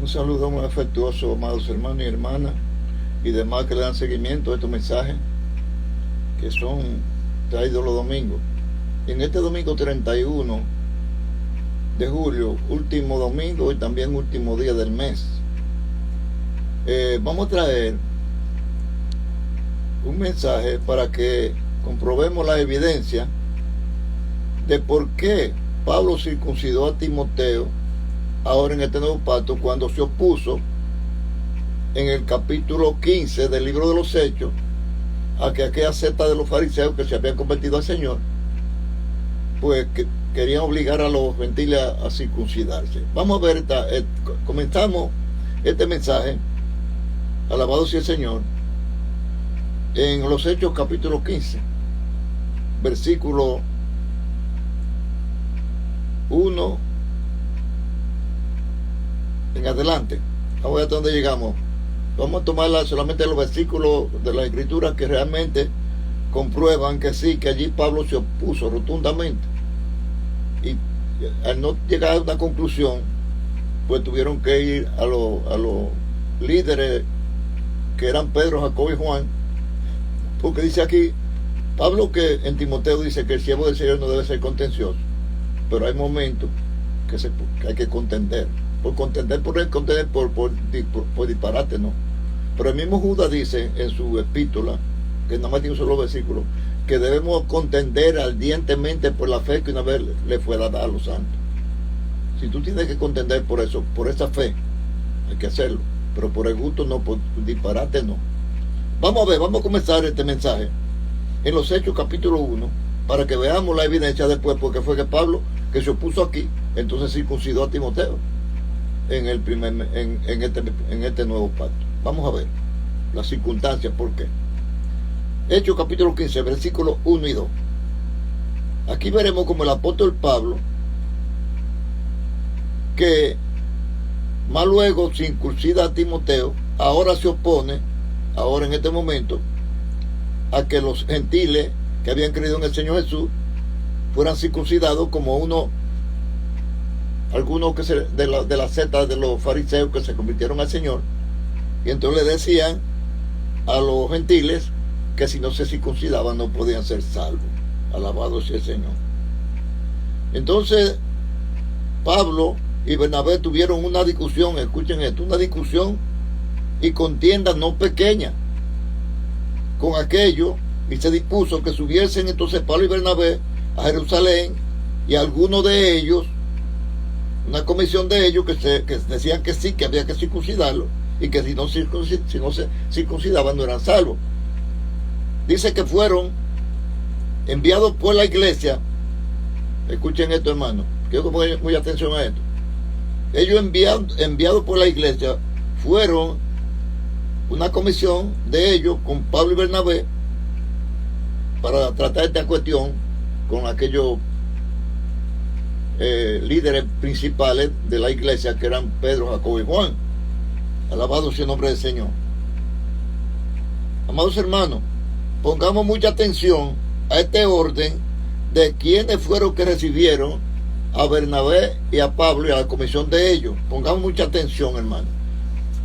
Un saludo muy afectuoso, amados hermanos y hermanas, y demás que le dan seguimiento a estos mensajes que son traídos los domingos. En este domingo 31 de julio, último domingo y también último día del mes, vamos a traer un mensaje para que comprobemos la evidencia de por qué Pablo circuncidó a Timoteo ahora en este nuevo pacto, cuando se opuso en el capítulo 15 del libro de los Hechos a que aquella secta de los fariseos que se habían convertido al Señor, pues que querían obligar a los gentiles a circuncidarse. Vamos a ver, comenzamos este mensaje, alabado sea el Señor, en los Hechos capítulo 15, versículo 1 en adelante. Vamos a ver hasta dónde llegamos. Vamos a tomar solamente los versículos de la Escritura que realmente comprueban que sí, que allí Pablo se opuso rotundamente, y al no llegar a una conclusión, pues tuvieron que ir a los líderes que eran Pedro, Jacobo y Juan, porque dice aquí Pablo que en Timoteo dice que el siervo del Señor no debe ser contencioso, pero hay momentos que hay que contender, por disparate, ¿no? Pero el mismo Judas dice en su epístola, que nada más tiene un solo versículo, que debemos contender ardientemente por la fe que una vez le fue dada a los santos. Si tú tienes que contender por eso, por esa fe, hay que hacerlo, pero por el gusto no, por disparate no. Vamos a ver, vamos a comenzar este mensaje en los Hechos capítulo 1, para que veamos la evidencia después, porque fue que Pablo, que se opuso aquí, entonces circuncidó a Timoteo en este nuevo pacto. Vamos a ver las circunstancias, ¿por qué? Hechos capítulo 15, versículos 1 y 2. Aquí veremos como el apóstol Pablo, que más luego circuncida a Timoteo, ahora se opone, ahora en este momento, a que los gentiles que habían creído en el Señor Jesús fueran circuncidados, como algunos que de la secta de los fariseos que se convirtieron al Señor, y entonces le decían a los gentiles que si no se circuncidaban no podían ser salvos. Alabado sea el Señor. Entonces Pablo y Bernabé tuvieron una discusión, escuchen esto, una discusión y contienda no pequeña con aquello, y se dispuso que subiesen entonces Pablo y Bernabé a Jerusalén, y algunos de ellos, una comisión de ellos que decían que sí, que había que circuncidarlo, y que si no se circuncidaban no eran salvos. Dice que fueron enviados por la iglesia. Escuchen esto, hermano, quiero que pongan mucha atención a esto. Ellos enviados por la iglesia fueron una comisión de ellos con Pablo y Bernabé para tratar esta cuestión con aquellos líderes principales de la iglesia, que eran Pedro, Jacobo y Juan. Alabado sea el nombre del Señor. Amados hermanos, pongamos mucha atención a este orden de quienes fueron que recibieron a Bernabé y a Pablo y a la comisión de ellos. Pongamos mucha atención, hermano,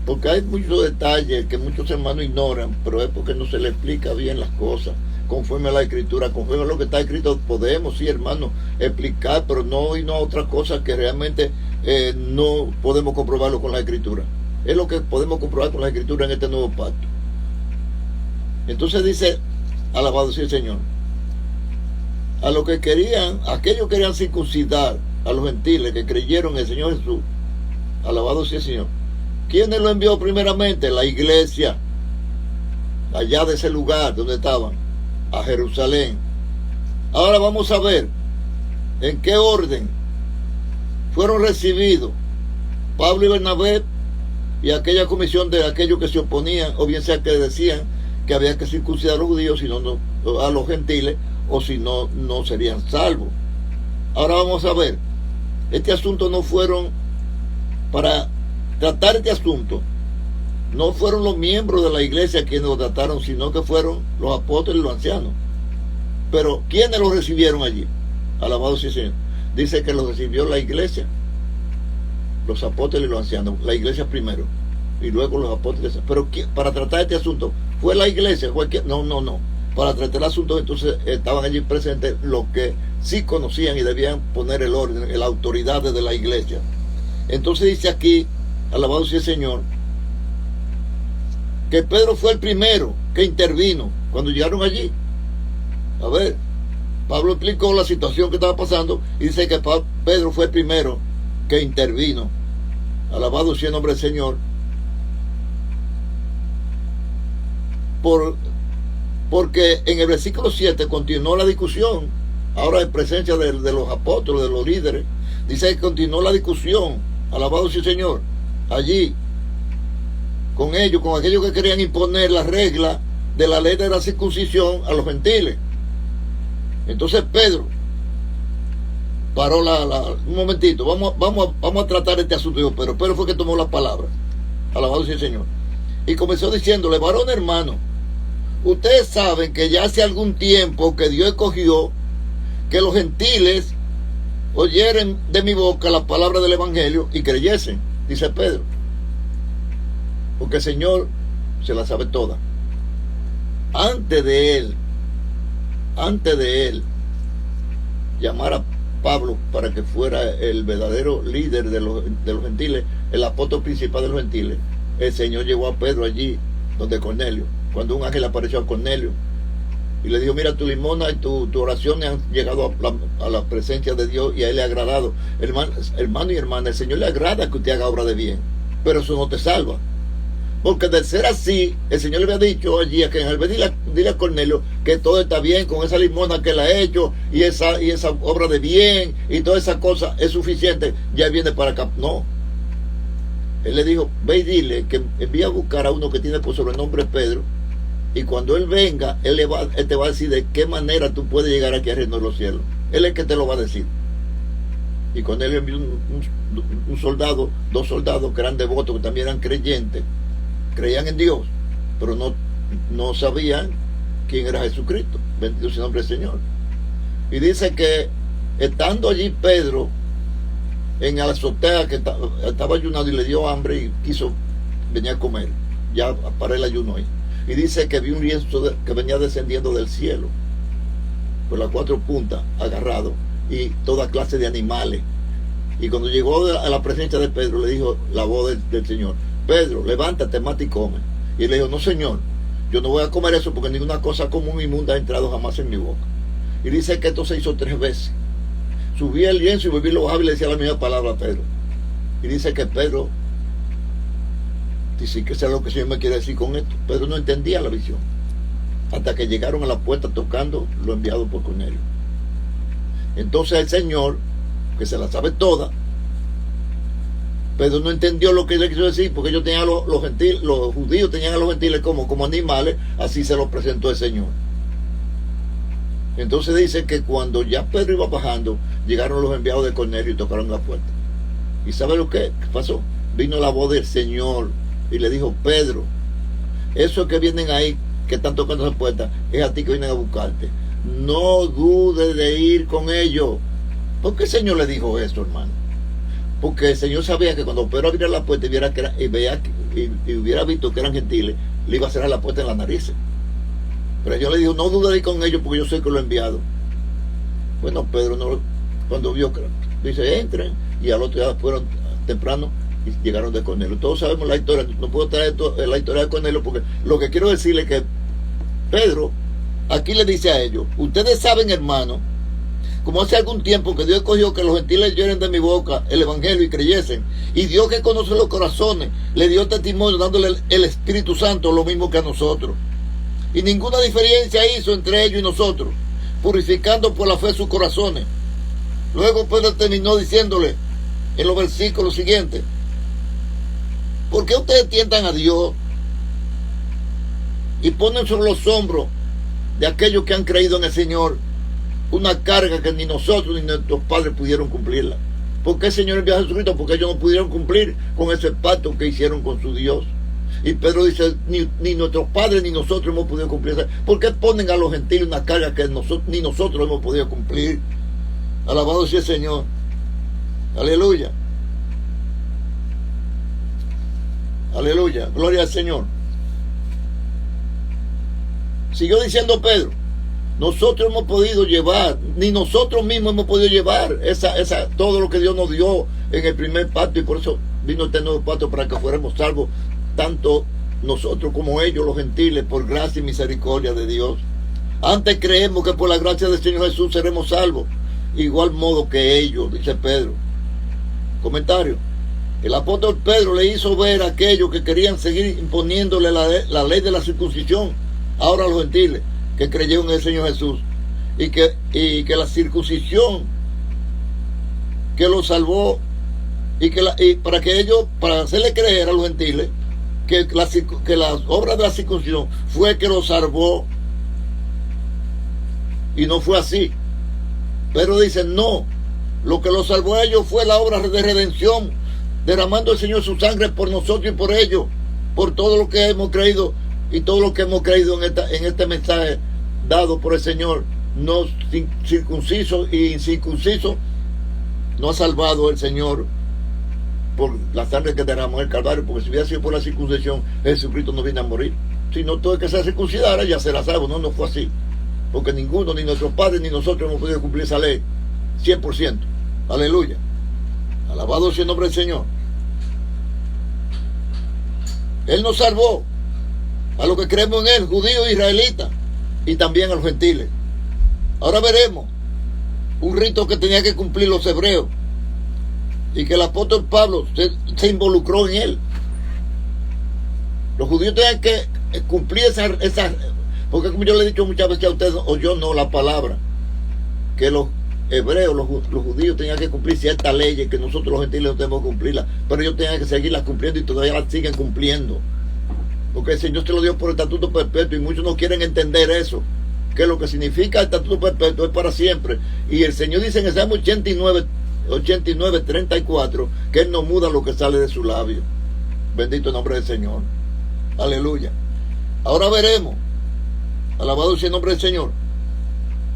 porque hay muchos detalles que muchos hermanos ignoran, pero es porque no se les explica bien las cosas conforme a la Escritura, conforme a lo que está escrito. Podemos, sí, hermano, explicar, pero no a otras cosas que realmente no podemos comprobarlo con la Escritura. Es lo que podemos comprobar con la Escritura en este nuevo pacto. Entonces dice, alabado sea el Señor, a los que querían, aquellos que querían circuncidar a los gentiles que creyeron en el Señor Jesús, alabado sea el Señor. ¿Quiénes lo envió primeramente? La iglesia, allá de ese lugar donde estaban, a Jerusalén. Ahora vamos a ver en qué orden fueron recibidos Pablo y Bernabé y aquella comisión de aquellos que se oponían, o bien sea que decían que había que circuncidar a los judíos, si no, a los gentiles, o si no, no serían salvos. Ahora vamos a ver, este asunto no fueron, para tratar este asunto, no fueron los miembros de la iglesia quienes lo trataron, sino que fueron los apóstoles y los ancianos. Pero ¿quiénes lo recibieron allí? Alabado sea el Señor. Dice que lo recibió la iglesia. los apóstoles y los ancianos, la iglesia primero, y luego los apóstoles. Pero para tratar este asunto, ¿fue la iglesia? No. Para tratar el asunto, entonces estaban allí presentes los que sí conocían y debían poner el orden, la autoridad de la iglesia. Entonces dice aquí, alabado sea el Señor, que Pedro fue el primero que intervino cuando llegaron allí. A ver, Pablo explicó la situación que estaba pasando y dice que Pedro fue el primero que intervino. Alabado sea el nombre del Señor. Porque en el versículo 7 continuó la discusión, ahora en presencia de los apóstoles, de los líderes. Dice que continuó la discusión, alabado sea el Señor, allí, con ellos, con aquellos que querían imponer la regla de la ley de la circuncisión a los gentiles. Entonces Pedro paró un momentito, vamos a tratar este asunto. Dijo Pedro fue que tomó las palabras, alabado sea el Señor, y comenzó diciéndole: varón hermano, ustedes saben que ya hace algún tiempo que Dios escogió que los gentiles oyeren de mi boca la palabra del evangelio y creyesen, dice Pedro, porque el Señor se la sabe toda. Antes de él llamar a Pablo para que fuera el verdadero líder de los gentiles, el apóstol principal de los gentiles, el Señor llevó a Pedro allí donde Cornelio, cuando un ángel apareció a Cornelio y le dijo: mira, tu limosna y tu oración han llegado a la presencia de Dios y a él le ha agradado. Hermano y hermana, el Señor le agrada que usted haga obra de bien, pero eso no te salva. Porque de ser así, el Señor le había dicho allí a que en el dile a Cornelio que todo está bien con esa limosna que él ha hecho y esa obra de bien y toda esa cosa es suficiente, ya viene para acá. No. Él le dijo: ve y dile que envía a buscar a uno que tiene por sobrenombre Pedro, y cuando él venga, él te va a decir de qué manera tú puedes llegar aquí al reino de los cielos. Él es el que te lo va a decir. Y cuando él envió un soldado, 2 soldados que eran devotos, que también eran creyentes, creían en Dios, pero no sabían quién era Jesucristo. Bendito sea el nombre del Señor. Y dice que estando allí Pedro en la azotea, que estaba ayunando y le dio hambre y quiso venir a comer, ya para el ayuno ahí, y dice que vio un lienzo que venía descendiendo del cielo por las 4 puntas, agarrado, y toda clase de animales. Y cuando llegó a la presencia de Pedro, le dijo la voz del Señor: Pedro, levántate, mata y come. Y él le dijo: no, Señor, yo no voy a comer eso, porque ninguna cosa común inmunda ha entrado jamás en mi boca. Y dice que esto se hizo 3 veces. Subía el lienzo y volví lo bajaba y le decía la misma palabra a Pedro. Y dice que Pedro dice que sea lo que el Señor me quiere decir con esto. Pedro no entendía la visión hasta que llegaron a la puerta tocando lo enviado por Cornelio. Entonces el Señor, que se la sabe toda, Pedro no entendió lo que él quiso decir, porque ellos tenían los judíos tenían a los gentiles como animales, así se los presentó el Señor. Entonces dice que cuando ya Pedro iba bajando, llegaron los enviados de Cornelio y tocaron la puerta. ¿Y sabe lo que pasó? Vino la voz del Señor y le dijo: Pedro, esos que vienen ahí, que están tocando esa puerta, es a ti que vienen a buscarte. No dudes de ir con ellos. ¿Por qué el Señor le dijo eso, hermano? Porque el Señor sabía que cuando Pedro abriera la puerta y hubiera visto que eran gentiles, le iba a cerrar la puerta en las narices. Pero el Señor le dijo: no dudes de ir con ellos, porque yo sé que lo he enviado. Bueno, Pedro cuando vio que dice: entren, y al otro día fueron temprano y llegaron de Cornelio. Todos sabemos la historia, no puedo traer la historia de Cornelio, porque lo que quiero decirle es que Pedro aquí le dice a ellos: ustedes saben, hermano, como hace algún tiempo que Dios escogió que los gentiles oyeran de mi boca el evangelio y creyesen, y Dios, que conoce los corazones, le dio testimonio dándole el Espíritu Santo, lo mismo que a nosotros, y ninguna diferencia hizo entre ellos y nosotros, purificando por la fe sus corazones. Luego Pedro terminó diciéndole en los versículos siguientes: ¿por qué ustedes tientan a Dios y ponen sobre los hombros de aquellos que han creído en el Señor una carga que ni nosotros ni nuestros padres pudieron cumplirla? ¿Por qué el Señor envió a Jesucristo? Porque ellos no pudieron cumplir con ese pacto que hicieron con su Dios. Y Pedro dice: ni nuestros padres ni nosotros hemos podido cumplir. ¿Por qué ponen a los gentiles una carga que ni nosotros hemos podido cumplir? Alabado sea el Señor. Aleluya. Aleluya, gloria al Señor. Siguió diciendo Pedro, nosotros hemos podido llevar, ni nosotros mismos hemos podido llevar todo lo que Dios nos dio en el primer pacto, y por eso vino este nuevo pacto, para que fuéramos salvos, tanto nosotros como ellos, los gentiles, por gracia y misericordia de Dios. Antes creemos que por la gracia del Señor Jesús seremos salvos, igual modo que ellos, dice Pedro. Comentario. El apóstol Pedro le hizo ver a aquellos que querían seguir imponiéndole la ley de la circuncisión, ahora a los gentiles, que creyeron en el Señor Jesús, y que la circuncisión que los salvó, y para hacerle creer a los gentiles que las obras de la circuncisión fue que los salvó, y no fue así. Pero dicen, no, lo que los salvó a ellos fue la obra de redención, derramando el Señor su sangre por nosotros y por ellos, por todo lo que hemos creído, y todo lo que hemos creído en este mensaje dado por el Señor. No circunciso y incircunciso no ha salvado el Señor por la sangre que derramó en el Calvario, porque si hubiera sido por la circuncisión, Jesucristo no vino a morir. Si no, todo el que se circuncidara ya será salvo. No fue así, porque ninguno, ni nuestros padres ni nosotros hemos podido cumplir esa ley 100%. Aleluya, alabado sea el nombre del Señor. Él nos salvó a los que creemos en Él, judíos e israelitas, y también a los gentiles. Ahora veremos un rito que tenía que cumplir los hebreos, y que el apóstol Pablo se involucró en él. Los judíos tenían que cumplir esa, porque como yo le he dicho muchas veces a ustedes, o yo no, la palabra, que los hebreos, los judíos tenían que cumplir ciertas leyes que nosotros los gentiles no tenemos que cumplirlas, pero ellos tenían que seguirlas cumpliendo, y todavía las siguen cumpliendo, porque el Señor se lo dio por el estatuto perpetuo, y muchos no quieren entender eso, que lo que significa el estatuto perpetuo es para siempre. Y el Señor dice en el Salmo 89:34 que Él no muda lo que sale de su labio. Bendito el nombre del Señor. Aleluya. Ahora veremos, alabado sea el nombre del Señor,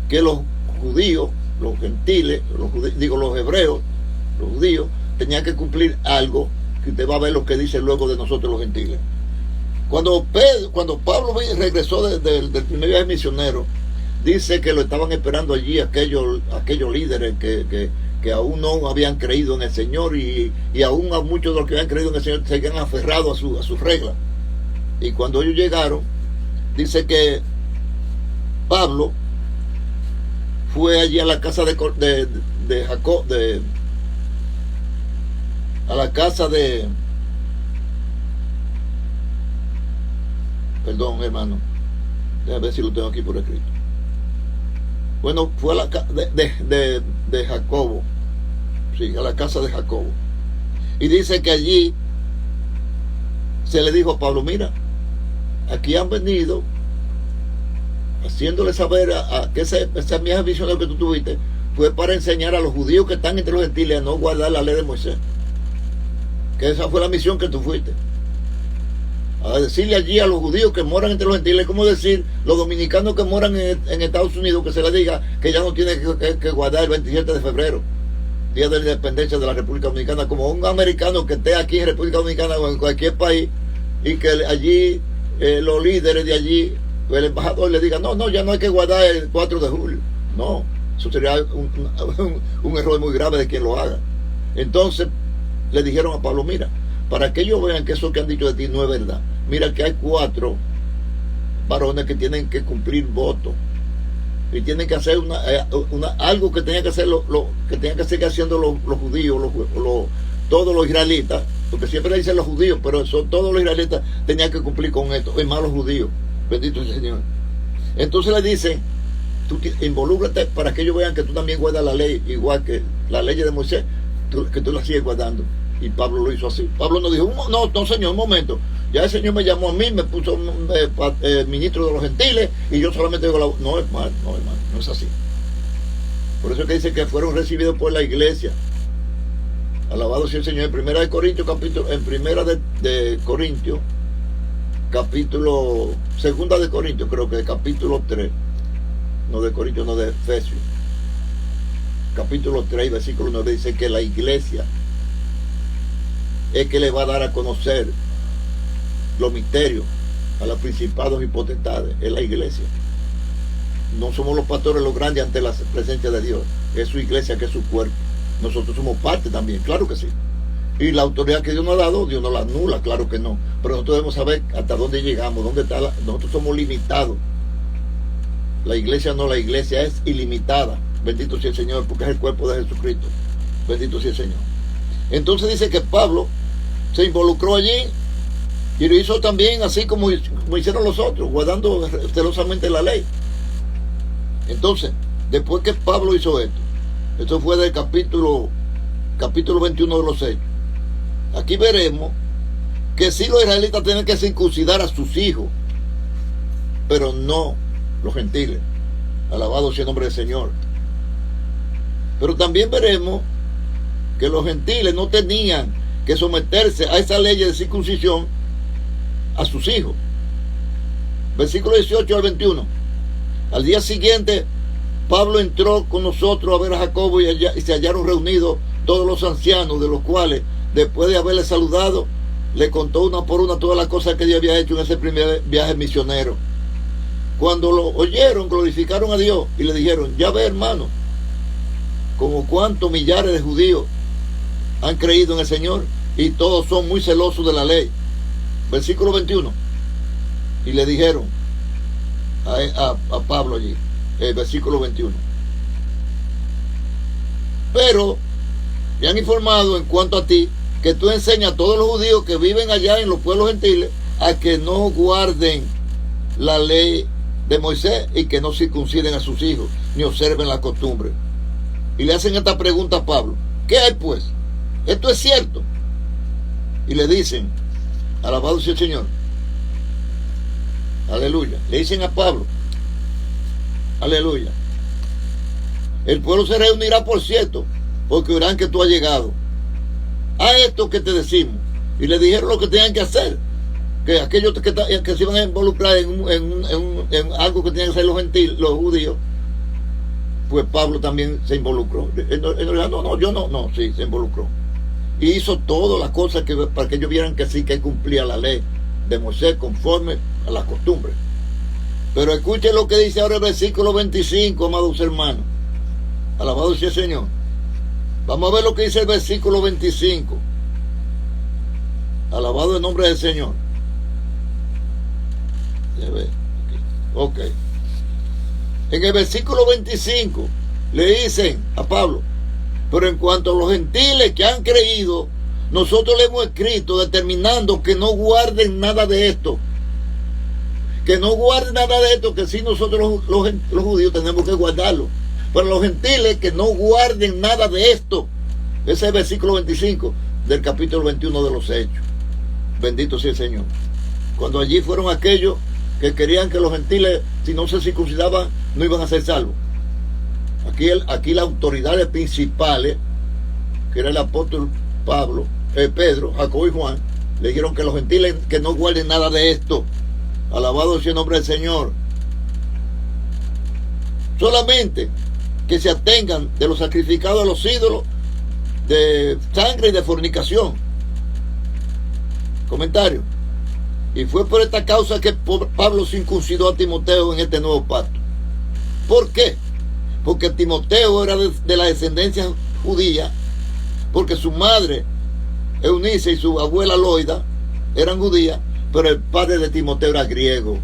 que los judíos, los gentiles, los hebreos, los judíos, tenían que cumplir algo, que usted va a ver lo que dice luego de nosotros los gentiles. Cuando Pablo regresó del primer viaje misionero, dice que lo estaban esperando allí aquellos líderes que aún no habían creído en el Señor, y aún a muchos de los que habían creído en el Señor se habían aferrado a sus reglas. Y cuando ellos llegaron, dice que Pablo fue allí a la casa de Jacob, a la casa de... Perdón, hermano, déjame ver si lo tengo aquí por escrito. Bueno, fue a la casa de Jacobo, sí, a la casa de Jacobo, y dice que allí se le dijo a Pablo, mira, aquí han venido haciéndole saber que esa misma visión que tú tuviste fue para enseñar a los judíos que están entre los gentiles a no guardar la ley de Moisés, que esa fue la misión que tú fuiste a decirle allí a los judíos que moran entre los gentiles, como decir los dominicanos que moran en Estados Unidos, que se les diga que ya no tienen que guardar el 27 de febrero, día de la independencia de la República Dominicana, como un americano que esté aquí en República Dominicana o en cualquier país, y que allí los líderes de allí, el embajador le diga, no, ya no hay que guardar el 4 de julio. No, eso sería un error muy grave de quien lo haga. Entonces le dijeron a Pablo, mira, para que ellos vean que eso que han dicho de ti no es verdad, mira que hay 4 varones que tienen que cumplir votos, y tienen que hacer algo que tenían que hacer que tenían que seguir haciendo los judíos, todos los israelitas, porque siempre le dicen los judíos, pero todos los israelitas tenían que cumplir con esto, y más los judíos, bendito el Señor. Entonces le dicen, tú involúcrate para que ellos vean que tú también guardas la ley, igual que la ley de Moisés, que tú la sigues guardando. Y Pablo lo hizo así. Pablo no dijo, no señor, un momento, ya el Señor me llamó a mí, me puso ministro de los gentiles, y yo solamente digo no, hermano, no es así. Por eso es que dice que fueron recibidos por la iglesia. Alabado sea el Señor. En primera de Corintios, segunda de Corintios, creo que capítulo 3, no de Corintios, no de Efesios, capítulo 3, versículo 9, dice que la iglesia es que le va a dar a conocer los misterios, a los principados y potestades, es la iglesia. No somos los pastores los grandes ante la presencia de Dios, es su iglesia que es su cuerpo. Nosotros somos parte también, claro que sí. Y la autoridad que Dios nos ha dado, Dios no la anula, claro que no. Pero nosotros debemos saber hasta dónde llegamos, dónde está nosotros somos limitados. La iglesia no, la iglesia es ilimitada. Bendito sea el Señor, porque es el cuerpo de Jesucristo. Bendito sea el Señor. Entonces dice que Pablo se involucró allí y lo hizo también así como hicieron los otros, guardando celosamente la ley. Entonces, después que Pablo hizo esto fue del capítulo 21 de los Hechos. Aquí veremos que sí los israelitas tienen que circuncidar a sus hijos, pero no los gentiles. Alabado sea el nombre del Señor. Pero también veremos que los gentiles no tenían que someterse a esa ley de circuncisión a sus hijos. Versículo 18 al 21. Al día siguiente, Pablo entró con nosotros a ver a Jacobo y se hallaron reunidos todos los ancianos, de los cuales, después de haberle saludado, le contó una por una todas las cosas que Dios había hecho en ese primer viaje misionero. Cuando lo oyeron, glorificaron a Dios y le dijeron: ya ve, hermano, como cuántos millares de judíos han creído en el Señor, y todos son muy celosos de la ley. Versículo 21. Y le dijeron a Pablo allí, versículo 21. Pero me han informado en cuanto a ti, que tú enseñas a todos los judíos que viven allá en los pueblos gentiles a que no guarden la ley de Moisés y que no circunciden a sus hijos ni observen la costumbre. Y le hacen esta pregunta a Pablo: ¿qué hay pues? ¿Esto es cierto? Y le dicen: alabado sea el Señor, aleluya. Le dicen a Pablo: aleluya, el pueblo se reunirá, por cierto, porque oirán que tú has llegado. A esto que te decimos. Y le dijeron lo que tenían que hacer, que aquellos que se iban a involucrar en algo que tenían que hacer los gentiles, los judíos, pues Pablo también se involucró. Sí, se involucró. Y hizo todas las cosas para que ellos vieran que sí, que cumplía la ley de Moisés conforme a las costumbres. Pero escuchen lo que dice ahora el versículo 25, amados hermanos. Alabado sea el Señor. Vamos a ver lo que dice el versículo 25. Alabado el nombre del Señor. Ok. En el versículo 25 le dicen a Pablo: pero en cuanto a los gentiles que han creído, nosotros le hemos escrito determinando que no guarden nada de esto. Que no guarden nada de esto, que sí nosotros los judíos tenemos que guardarlo. Pero los gentiles que no guarden nada de esto. Ese es el versículo 25 del capítulo 21 de los Hechos. Bendito sea el Señor. Cuando allí fueron aquellos que querían que los gentiles, si no se circuncidaban, no iban a ser salvos. Aquí las autoridades principales, que era el apóstol Pedro, Jacobo y Juan, le dijeron que los gentiles que no guarden nada de esto. Alabado sea el nombre del Señor. Solamente que se atengan de los sacrificados a los ídolos, de sangre y de fornicación. Comentario: y fue por esta causa que Pablo circuncidó a Timoteo en este nuevo pacto. ¿Por qué? Porque Timoteo era de la descendencia judía, porque su madre Eunice y su abuela Loida eran judías, pero el padre de Timoteo era griego.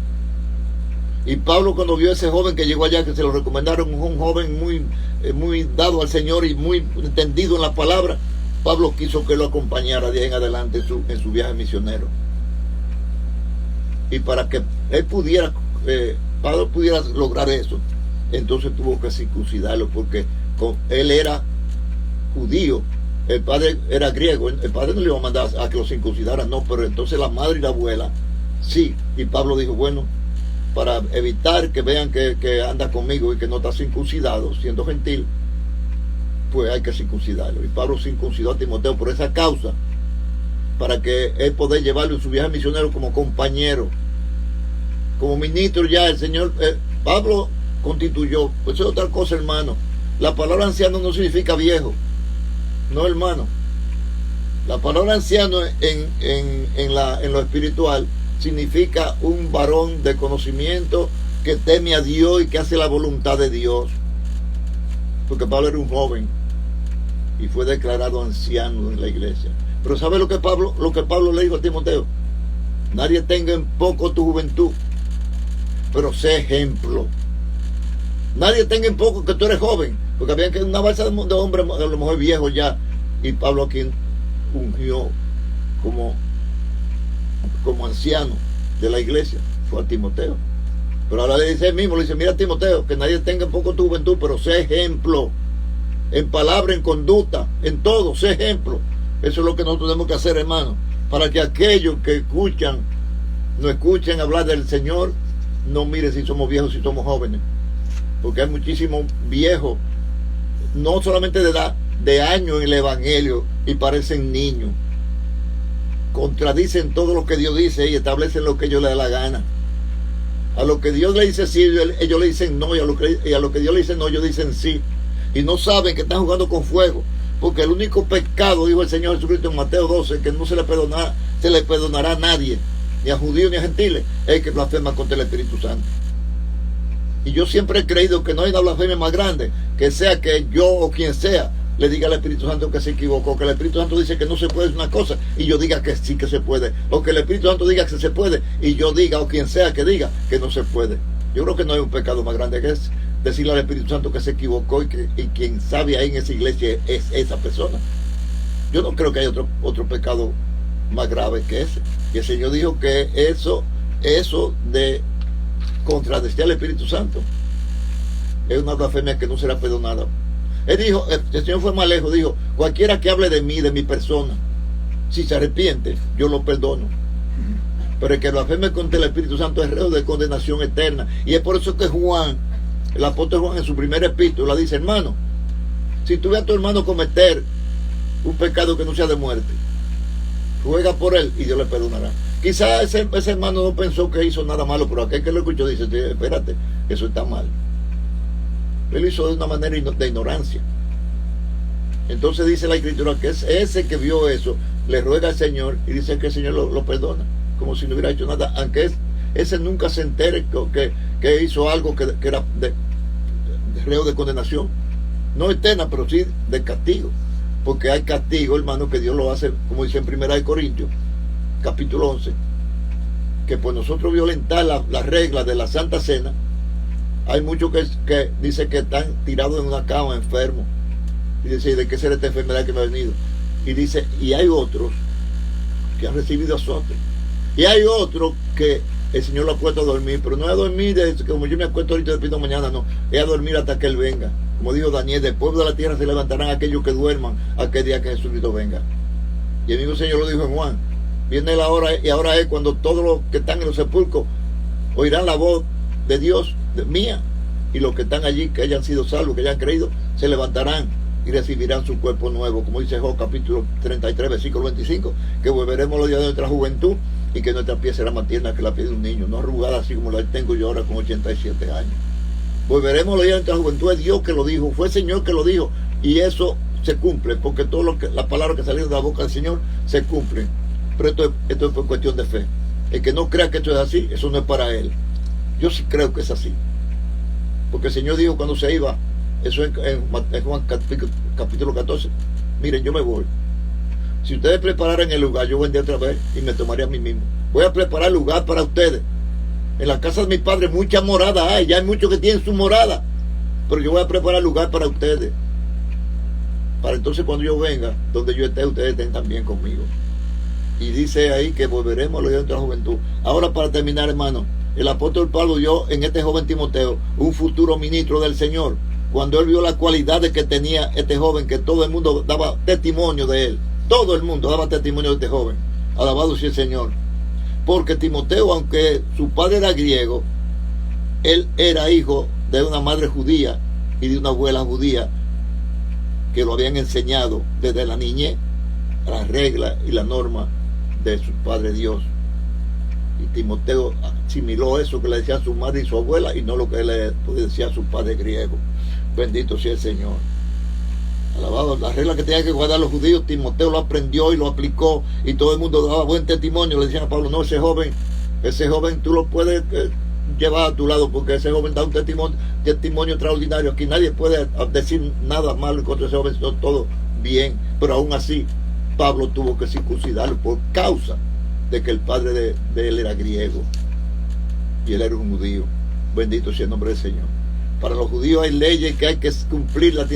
Y Pablo, cuando vio a ese joven que llegó allá, que se lo recomendaron, un joven muy dado al Señor y muy entendido en la palabra, Pablo quiso que lo acompañara de ahí en adelante en su viaje misionero. Y para que él Pablo pudiera lograr eso, entonces tuvo que circuncidarlo, porque él era judío, el padre era griego. El padre no le iba a mandar a que lo circuncidara, no, pero entonces la madre y la abuela sí. Y Pablo dijo: bueno, para evitar que vean que anda conmigo y que no está circuncidado, siendo gentil, pues hay que circuncidarlo. Y Pablo circuncidó a Timoteo por esa causa, para que él pueda llevarlo en su viaje misionero como compañero, como ministro. Ya el Señor, Pablo constituyó. Pues eso es otra cosa, hermano. La palabra anciano no significa viejo, no, hermano. La palabra anciano en lo espiritual significa un varón de conocimiento que teme a Dios y que hace la voluntad de Dios. Porque Pablo era un joven y fue declarado anciano en la iglesia. Pero ¿sabe lo que Pablo le dijo a Timoteo? Nadie tenga en poco tu juventud, pero sé ejemplo. Nadie tenga en poco que tú eres joven, porque había que una balsa de hombres a lo mejor viejos ya, y Pablo aquí ungió como anciano de la iglesia, fue a Timoteo. Pero ahora le dice él mismo, le dice, mira Timoteo, que nadie tenga en poco tu juventud, pero sé ejemplo, en palabra, en conducta, en todo, sé ejemplo. Eso es lo que nosotros tenemos que hacer, hermano, para que aquellos que escuchan, no escuchen hablar del Señor, no miren si somos viejos, si somos jóvenes, porque hay muchísimos viejos, no solamente de edad, de años en el evangelio, y parecen niños, contradicen todo lo que Dios dice y establecen lo que ellos les da la gana. A lo que Dios le dice sí, ellos le dicen no, y a lo que Dios le dice no, ellos dicen sí, y no saben que están jugando con fuego, porque el único pecado, dijo el Señor Jesucristo en Mateo 12, que no se le perdonará a nadie, ni a judíos ni a gentiles, es el que blasfema contra el Espíritu Santo. Y yo siempre he creído que no hay una blasfemia más grande que sea que yo o quien sea le diga al Espíritu Santo que se equivocó, que el Espíritu Santo dice que no se puede hacer una cosa y yo diga que sí que se puede, o que el Espíritu Santo diga que se puede y yo diga, o quien sea que diga que no se puede. Yo creo que no hay un pecado más grande que es decirle al Espíritu Santo que se equivocó y quien sabe ahí en esa iglesia es esa persona. Yo no creo que haya otro pecado más grave que ese. Y el Señor dijo que eso de contradecir al Espíritu Santo es una blasfemia que no será perdonada. Él dijo, el Señor fue más lejos, dijo, cualquiera que hable de mí, de mi persona, si se arrepiente, yo lo perdono. Pero el que blasfeme contra el Espíritu Santo es reo de condenación eterna. Y es por eso que Juan, el apóstol Juan, en su primera epístola dice, hermano, si tú ves a tu hermano cometer un pecado que no sea de muerte, ruega por él y Dios le perdonará. Quizás ese hermano no pensó que hizo nada malo, pero aquel que lo escuchó dice, espérate, eso está mal. Él hizo de una manera de ignorancia. Entonces dice la Escritura que es ese que vio eso, le ruega al Señor y dice que el Señor lo perdona, como si no hubiera hecho nada, aunque ese nunca se entere que hizo algo que era de reo de condenación, no eterna, pero sí de castigo, porque hay castigo, hermano, que Dios lo hace, como dice en 1 Corintios capítulo 11, que por nosotros violentar las reglas de la Santa Cena, hay muchos que dicen que están tirados en una cama enfermos, y dice, ¿de qué será esta enfermedad que me ha venido? Y dice, y hay otros que han recibido azotes, y hay otros que el Señor lo ha puesto a dormir, pero no es a dormir como yo me acuesto ahorita despido mañana, no, es a dormir hasta que Él venga. Como dijo Daniel, del pueblo de la tierra se levantarán aquellos que duerman aquel día que Jesucristo venga. Y el mismo Señor lo dijo en Juan, viene la hora, y ahora es cuando todos los que están en los sepulcros oirán la voz de Dios, mía, y los que están allí, que hayan sido salvos, que hayan creído, se levantarán y recibirán su cuerpo nuevo, como dice Job capítulo 33 versículo 25, que volveremos los días de nuestra juventud y que nuestra piel será más tierna que la piel de un niño, no arrugada así como la tengo yo ahora con 87 años. Volveremos los días de nuestra juventud, es Dios que lo dijo, fue el Señor que lo dijo, y eso se cumple, porque todo las palabras que salieron de la boca del Señor se cumplen. Pero esto es por cuestión de fe. El que no crea que esto es así, eso no es para él. Yo sí creo que es así, porque el Señor dijo cuando se iba, eso en Juan capítulo 14, miren, yo me voy, si ustedes prepararan el lugar, yo vendría otra vez y me tomaría a mí mismo. Voy a preparar lugar para ustedes. En la casa de mi padre muchas moradas hay, ya hay muchos que tienen su morada, pero yo voy a preparar lugar para ustedes, para entonces cuando yo venga, donde yo esté, ustedes estén también conmigo. Y dice ahí que volveremos a los días de nuestra juventud. Ahora, para terminar, hermano, el apóstol Pablo vio en este joven Timoteo un futuro ministro del Señor, cuando él vio las cualidades que tenía este joven, que todo el mundo daba testimonio de él, todo el mundo daba testimonio de este joven. Alabado sea el Señor. Porque Timoteo, aunque su padre era griego, él era hijo de una madre judía y de una abuela judía que lo habían enseñado desde la niñez las reglas y la norma de su padre Dios. Y Timoteo asimiló eso que le decía a su madre y su abuela, y no lo que le decía a su padre griego. Bendito sea el Señor. Alabado. Las reglas que tenían que guardar los judíos, Timoteo lo aprendió y lo aplicó, y todo el mundo daba buen testimonio. Le decían a Pablo, no, ese joven Ese joven tú lo puedes llevar a tu lado, porque ese joven da un testimonio extraordinario. Aquí nadie puede decir nada malo en contra de ese joven, sino todo bien. Pero aún así, Pablo tuvo que circuncidarlo por causa de que el padre de él era griego y él era un judío. Bendito sea el nombre del Señor. Para los judíos hay leyes que hay que cumplirlas.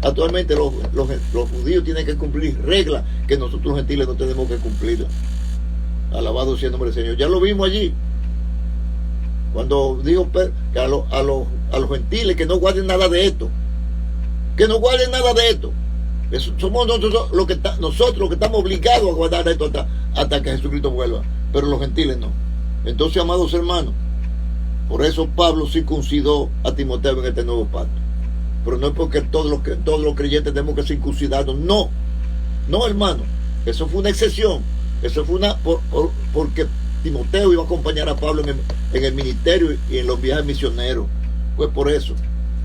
Actualmente los judíos tienen que cumplir reglas que nosotros los gentiles no tenemos que cumplirlas. Alabado sea el nombre del Señor. Ya lo vimos allí, cuando dijo que a los gentiles que no guarden nada de esto. Que no guarden nada de esto. Somos nosotros los que estamos obligados a guardar esto hasta que Jesucristo vuelva. Pero los gentiles no. Entonces, amados hermanos, por eso Pablo circuncidó a Timoteo en este nuevo pacto. Pero no es porque todos los creyentes tenemos que circuncidarnos. No, no, hermano. Eso fue una excepción. Eso fue porque Timoteo iba a acompañar a Pablo en el ministerio y en los viajes misioneros. Pues por eso,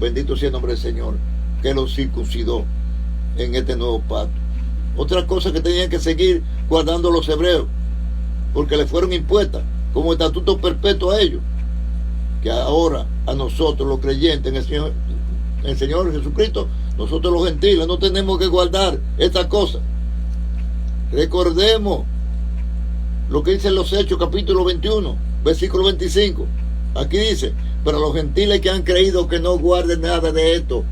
bendito sea el nombre del Señor, que lo circuncidó en este nuevo pacto. Otra cosa que tenían que seguir guardando los hebreos, porque le fueron impuestas como estatuto perpetuo a ellos, que ahora a nosotros los creyentes en el Señor Jesucristo, nosotros los gentiles no tenemos que guardar estas cosas. Recordemos lo que dice en los Hechos capítulo 21 versículo 25. Aquí dice: pero los gentiles que han creído, que no guarden nada de esto,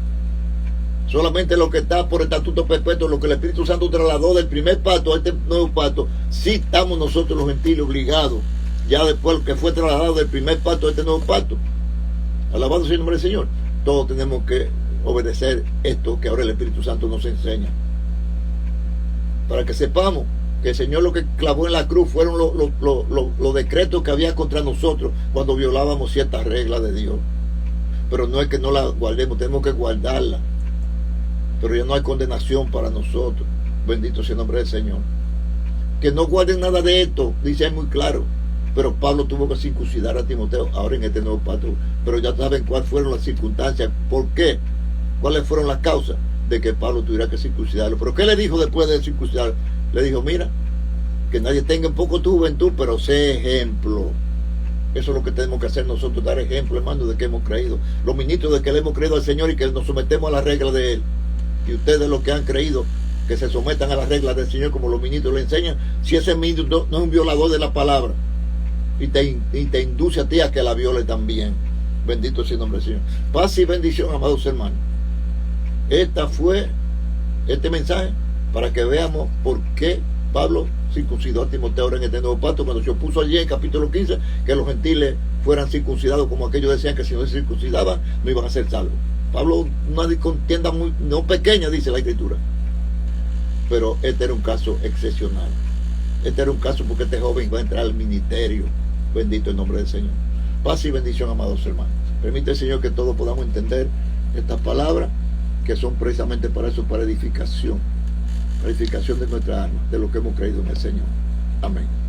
solamente lo que está por estatuto perpetuo, lo que el Espíritu Santo trasladó del primer pacto a este nuevo pacto. Sí estamos nosotros los gentiles obligados, ya después que fue trasladado del primer pacto a este nuevo pacto. Alabado sea el nombre del Señor. Todos tenemos que obedecer esto que ahora el Espíritu Santo nos enseña, para que sepamos que el Señor lo que clavó en la cruz fueron los decretos que había contra nosotros cuando violábamos ciertas reglas de Dios. Pero no es que no las guardemos, tenemos que guardarlas. Pero ya no hay condenación para nosotros. Bendito sea el nombre del Señor. Que no guarden nada de esto, dice ahí muy claro. Pero Pablo tuvo que circuncidar a Timoteo ahora en este nuevo pacto. Pero ya saben cuáles fueron las circunstancias. ¿Por qué? ¿Cuáles fueron las causas de que Pablo tuviera que circuncidarlo? ¿Pero qué le dijo después de circuncidarlo? Le dijo: mira, que nadie tenga en poco tu juventud, pero sé ejemplo. Eso es lo que tenemos que hacer nosotros, dar ejemplo, hermano, de que hemos creído. Los ministros de que le hemos creído al Señor y que nos sometemos a las reglas de Él. Y ustedes, los que han creído, que se sometan a las reglas del Señor como los ministros le enseñan. Si ese ministro no es un violador de la palabra y te induce a ti a que la viole también. Bendito sea el nombre del Señor. Paz y bendición, amados hermanos. Este mensaje para que veamos por qué Pablo circuncidó a Timoteo en este nuevo pacto, cuando se opuso allí en capítulo 15 que los gentiles fueran circuncidados, como aquellos decían que si no se circuncidaban no iban a ser salvos. Pablo, una contienda no pequeña, dice la Escritura, pero este era un caso excepcional. Este era un caso porque este joven va a entrar al ministerio. Bendito el nombre del Señor. Paz y bendición, amados hermanos. Permite el Señor que todos podamos entender estas palabras, que son precisamente para eso, para edificación de nuestra alma, de lo que hemos creído en el Señor. Amén.